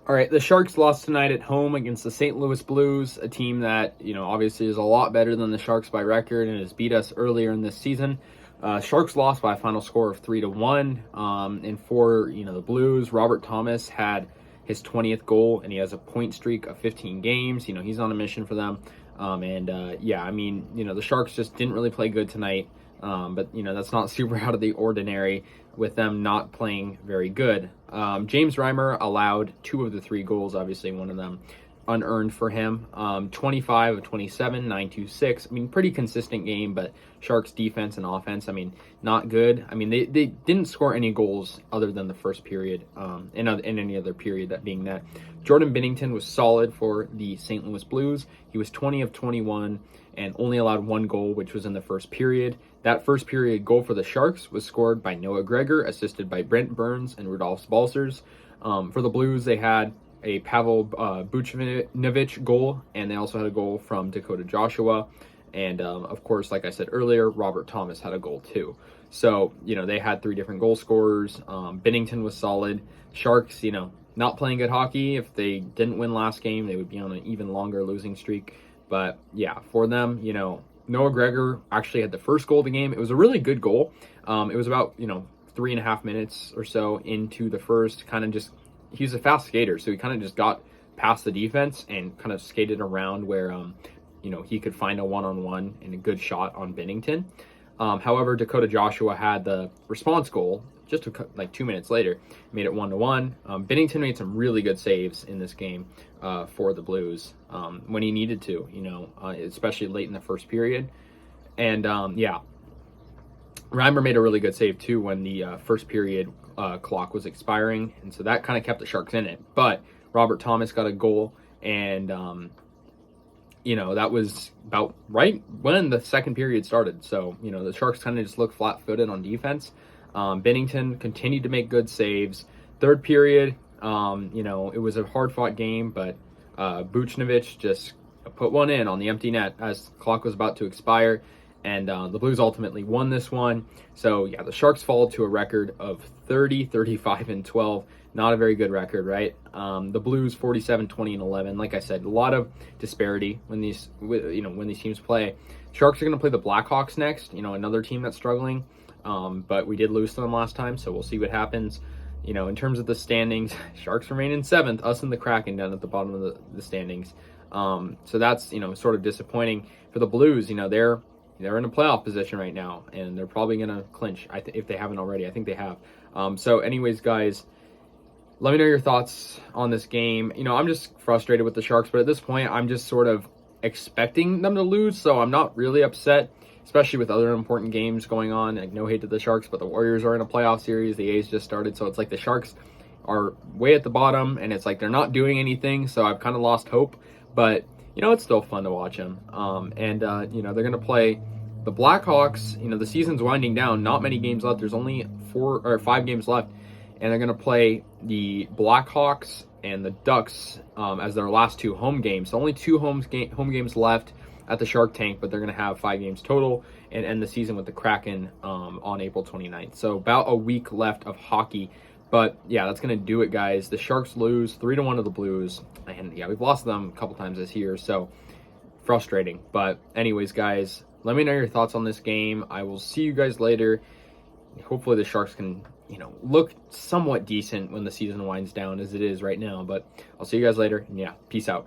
All right, the Sharks lost tonight at home against the St. Louis Blues, a team that, obviously is a lot better than the Sharks by record and has beat us earlier in this season. Sharks lost by a final score of 3-1. And for, the Blues, Robert Thomas had his 20th goal, and he has a point streak of 15 games. He's on a mission for them. The Sharks just didn't really play good tonight. But that's not super out of the ordinary with them not playing very good. James Reimer allowed 2 of the 3 goals, obviously one of them unearned for him. 25 of 27, 926. Pretty consistent game, but Sharks defense and offense, not good. They didn't score any goals other than the first period, in any other period, that being that. Jordan Binnington was solid for the St. Louis Blues. He was 20 of 21 and only allowed 1 goal, which was in the first period. That first period goal for the Sharks was scored by Noah Gregor, assisted by Brent Burns and Rudolph Balcers. For the Blues, they had a Pavel Buchnevich goal, and they also had a goal from Dakota Joshua. And, of course, like I said earlier, Robert Thomas had a goal too. So, they had 3 different goal scorers. Binnington was solid. Sharks, not playing good hockey. If they didn't win last game, they would be on an even longer losing streak. But, yeah, for them, Noah Gregor actually had the first goal of the game. It was a really good goal. It was about, 3.5 minutes or so into the first. He's a fast skater, so he kind of just got past the defense and kind of skated around where, he could find a one-on-one and a good shot on Binnington. However, Dakota Joshua had the response goal just 2 minutes later, made it 1-1. Binnington made some really good saves in this game for the Blues when he needed to, especially late in the first period. And Reimer made a really good save too when the first period clock was expiring, and so that kind of kept the Sharks in it. But Robert Thomas got a goal, and that was about right when the second period started. So the Sharks kind of just looked flat-footed on defense. Binnington continued to make good saves. Third period, it was a hard-fought game, but Buchnevich just put one in on the empty net as the clock was about to expire, and the Blues ultimately won this one. So, yeah, the Sharks fall to a record of 30, 35, and 12. Not a very good record, right? The Blues 47, 20, and 11. Like I said, a lot of disparity when these teams play. Sharks are going to play the Blackhawks next. Another team that's struggling. But we did lose to them last time, so we'll see what happens. In terms of the standings, Sharks remain in 7th, us and the Kraken down at the bottom of the standings. So that's, sort of disappointing for the Blues. They're in a playoff position right now, and they're probably going to clinch if they haven't already. I think they have. So anyways, guys, let me know your thoughts on this game. I'm just frustrated with the Sharks, but at this point, I'm just sort of expecting them to lose, so I'm not really upset, especially with other important games going on. No hate to the Sharks, but the Warriors are in a playoff series. The A's just started, so it's like the Sharks are way at the bottom, and it's like they're not doing anything, so I've kind of lost hope. But, it's still fun to watch them. They're going to play the Blackhawks. The season's winding down. Not many games left. There's only 4 or 5 games left. And they're going to play the Blackhawks and the Ducks as their last 2 home games. So only 2 home games left at the Shark Tank, but they're going to have 5 games total and end the season with the Kraken on April 29th. So about a week left of hockey. But, yeah, that's going to do it, guys. The Sharks lose 3-1 to the Blues. And, yeah, we've lost them a couple times this year, so frustrating. But, anyways, guys, let me know your thoughts on this game. I will see you guys later. Hopefully the Sharks can, look somewhat decent when the season winds down as it is right now. But I'll see you guys later. And, yeah, peace out.